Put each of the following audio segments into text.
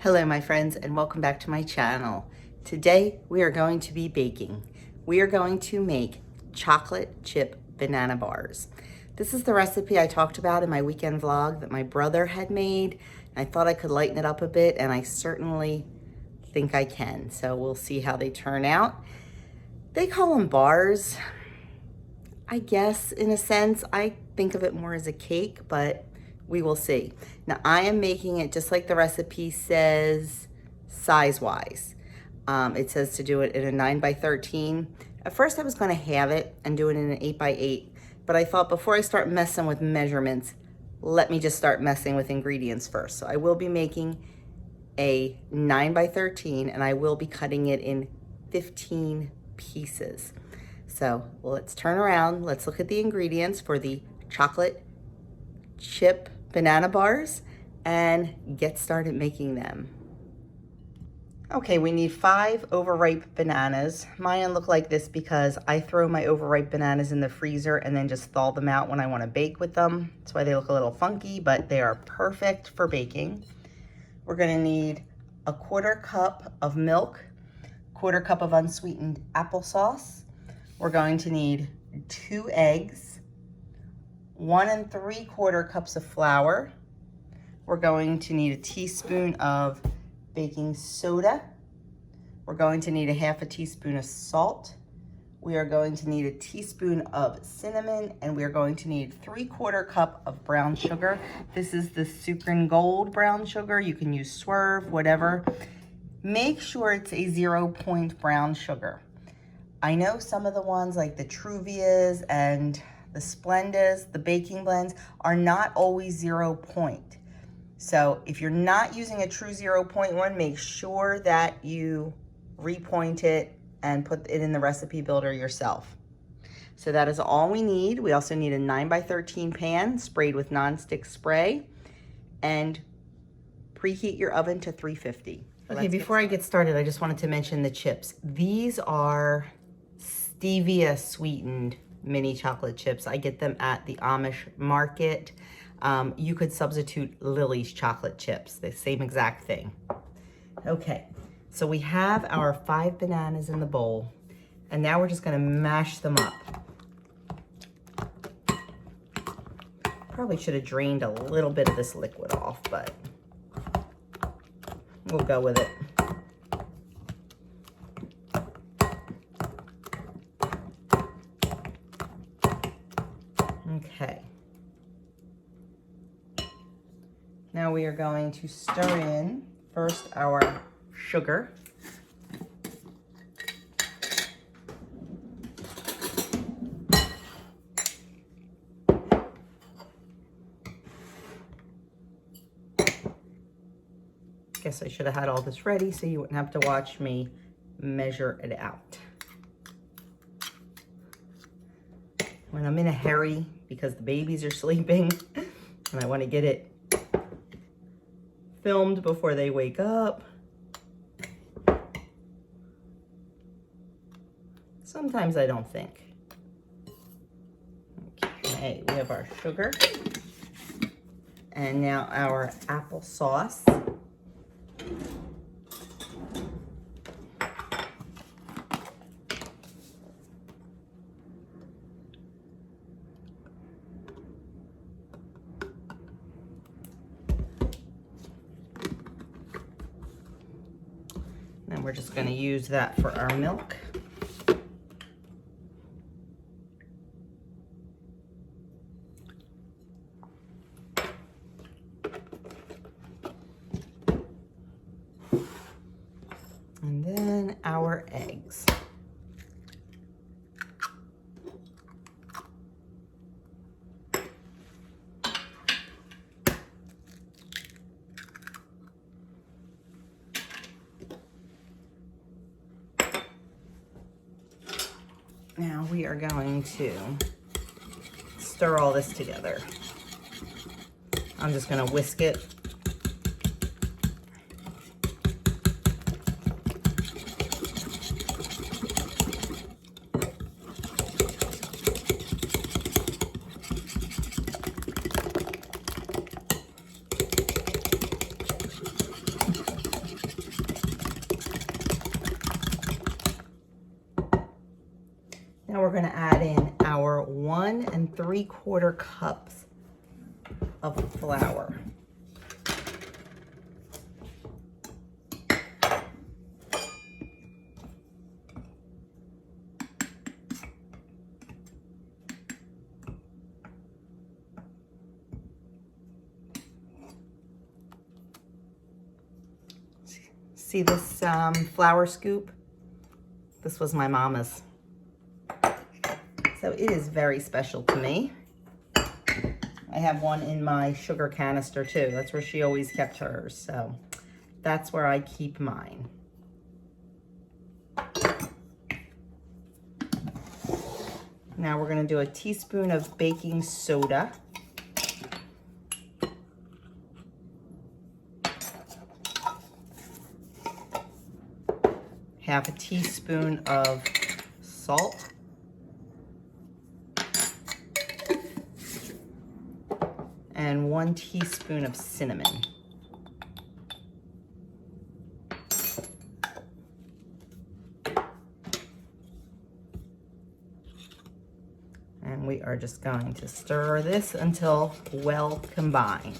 Hello my friends and welcome back to my channel. Today we are going to be baking. We are going to make chocolate chip banana bars. This is the recipe I talked about in my weekend vlog that my brother had made. I thought I could lighten it up a bit and I certainly think I can. So we'll see how they turn out. They call them bars. I guess in a sense, I think of it more as a cake, but we will see. Now I am making it just like the recipe says, size-wise. It says to do it in a 9x13. At first I was gonna have it and do it in an 8x8, but I thought before I start messing with measurements, let me just start messing with ingredients first. So I will be making a 9x13 and I will be cutting it in 15 pieces. So let's turn around. Let's look at the ingredients for the chocolate chip banana bars and get started making them. Okay, we need 5 overripe bananas. Mine look like this because I throw my overripe bananas in the freezer and then just thaw them out when I want to bake with them. That's why they look a little funky, but they are perfect for baking. We're going to need a 1/4 cup of milk, 1/4 cup of unsweetened applesauce. We're going to need 2 eggs, 1 3/4 cups of flour. We're going to need a teaspoon of baking soda. We're going to need a 1/2 teaspoon of salt. We are going to need a teaspoon of cinnamon, and we are going to need 3/4 cup of brown sugar. This is the Sucrin Gold brown sugar. You can use Swerve, whatever. Make sure it's a 0-point brown sugar. I know some of the ones like the Truvias and the Splendas, the baking blends, are not always 0 point. So if you're not using a true 0-point one, make sure that you repoint it and put it in the recipe builder yourself. So that is all we need. We also need a 9x13 pan sprayed with nonstick spray, and preheat your oven to 350. Okay, before I get started, I just wanted to mention the chips. These are stevia sweetened mini chocolate chips. I get them at the Amish market. You could substitute Lily's chocolate chips, the same exact thing. Okay, so we have our 5 bananas in the bowl, and now we're just gonna mash them up. Probably should have drained a little bit of this liquid off, but we'll go with it. Okay. Now we are going to stir in first our sugar. Guess I should have had all this ready so you wouldn't have to watch me measure it out. When I'm in a hurry because the babies are sleeping and I want to get it filmed before they wake up. Sometimes I don't think. Okay, we have our sugar and now our applesauce. And we're just going to use that for our milk. And then our eggs. Now we are going to stir all this together. I'm just going to whisk it. 3/4 cups of flour. See this flour scoop? This was my mama's. So it is very special to me. I have one in my sugar canister too. That's where she always kept hers. So that's where I keep mine. Now we're going to do a teaspoon of baking soda. Half a teaspoon of salt. And 1 teaspoon of cinnamon. And we are just going to stir this until well combined.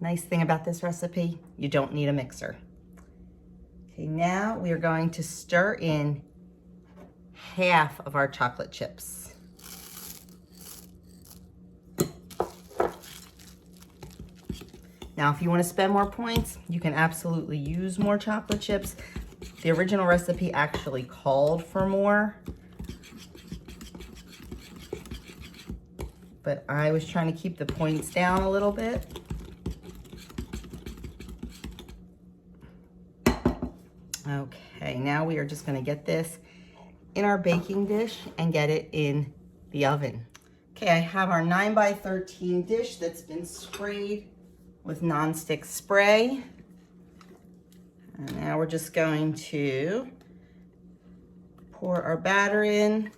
Nice thing about this recipe, you don't need a mixer. Okay, now we are going to stir in half of our chocolate chips. Now, if you want to spend more points, you can absolutely use more chocolate chips. The original recipe actually called for more, but I was trying to keep the points down a little bit. Okay, now we are just going to get this in our baking dish and get it in the oven. Okay, I have our 9x13 dish that's been sprayed with nonstick spray. And now we're just going to pour our batter in.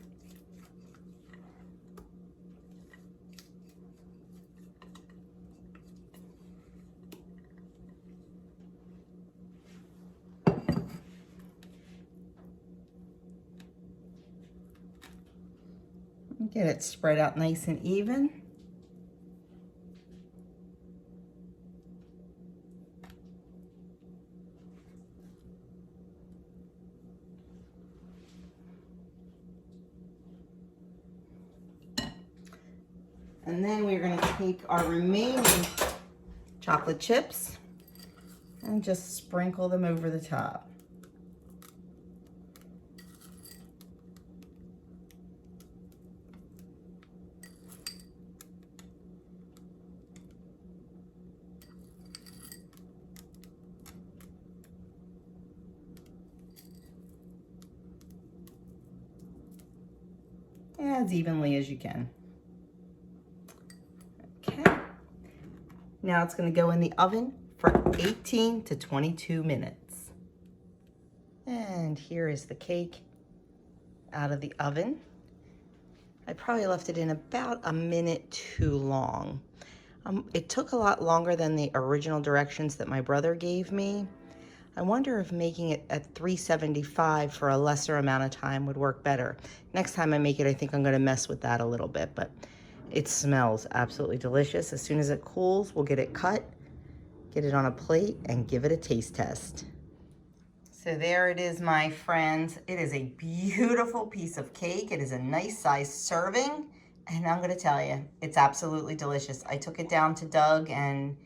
Get it spread out nice and even. And then we're going to take our remaining chocolate chips and just sprinkle them over the top. As evenly as you can. Okay. Now it's going to go in the oven for 18 to 22 minutes. And here is the cake out of the oven. I probably left it in about a minute too long. It took a lot longer than the original directions that my brother gave me. I wonder if making it at 375 for a lesser amount of time would work better. Next time I make it, I think I'm going to mess with that a little bit, but it smells absolutely delicious. As soon as it cools, we'll get it cut, get it on a plate, and give it a taste test. So there it is, my friends. It is a beautiful piece of cake. It is a nice size serving, and I'm going to tell you, it's absolutely delicious. I took it down to Doug, and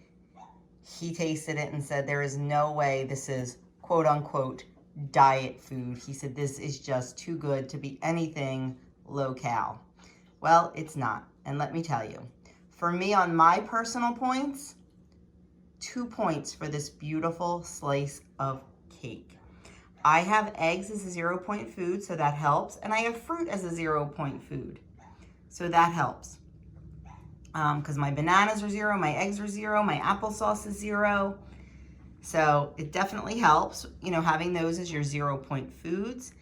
he tasted it and said, there is no way this is quote unquote diet food. He said, this is just too good to be anything low cal. Well, it's not. And let me tell you, for me on my personal points, 2 points for this beautiful slice of cake. I have eggs as a 0 point food, so that helps. And I have fruit as a 0 point food, so that helps. Because my bananas are 0, my eggs are 0, my applesauce is 0. So it definitely helps, you know, having those as your 0 point foods.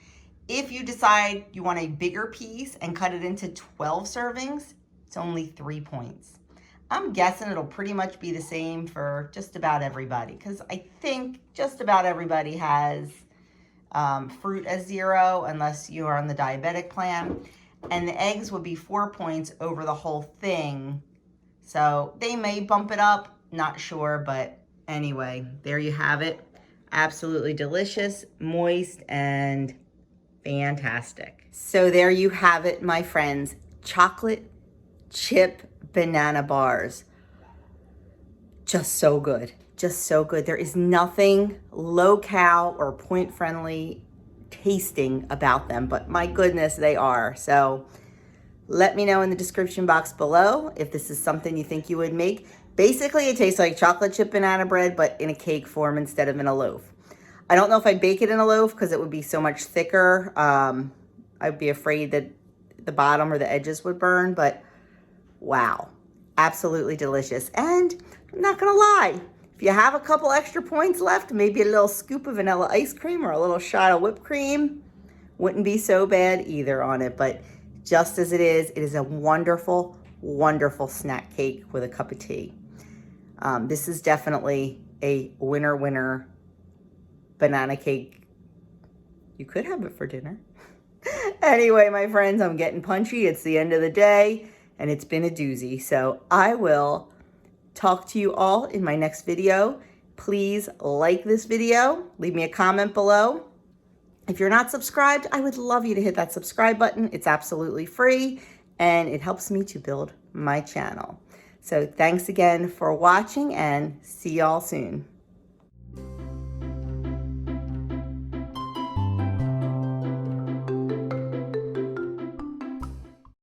If you decide you want a bigger piece and cut it into 12 servings, it's only 3 points. I'm guessing it'll pretty much be the same for just about everybody, because I think just about everybody has fruit as 0, unless you are on the diabetic plan. And the eggs would be 4 points over the whole thing. So they may bump it up, not sure, but anyway, there you have it. Absolutely delicious, moist, and fantastic. So there you have it, my friends. Chocolate chip banana bars. Just so good. Just so good. There is nothing low-cal or point-friendly tasting about them, but my goodness, they are. So let me know in the description box below if this is something you think you would make. Basically, it tastes like chocolate chip banana bread, but in a cake form instead of in a loaf. I don't know if I'd bake it in a loaf because it would be so much thicker. I'd be afraid that the bottom or the edges would burn, but wow, absolutely delicious. And I'm not gonna lie, if you have a couple extra points left, maybe a little scoop of vanilla ice cream or a little shot of whipped cream, wouldn't be so bad either on it. But just as it is a wonderful, wonderful snack cake with a cup of tea. This is definitely a winner banana cake. You could have it for dinner. Anyway, my friends, I'm getting punchy. It's the end of the day, and it's been a doozy. So I will talk to you all in my next video. Please like this video. Leave me a comment below. If you're not subscribed, I would love you to hit that subscribe button. It's absolutely free, and it helps me to build my channel. So thanks again for watching, and see y'all soon.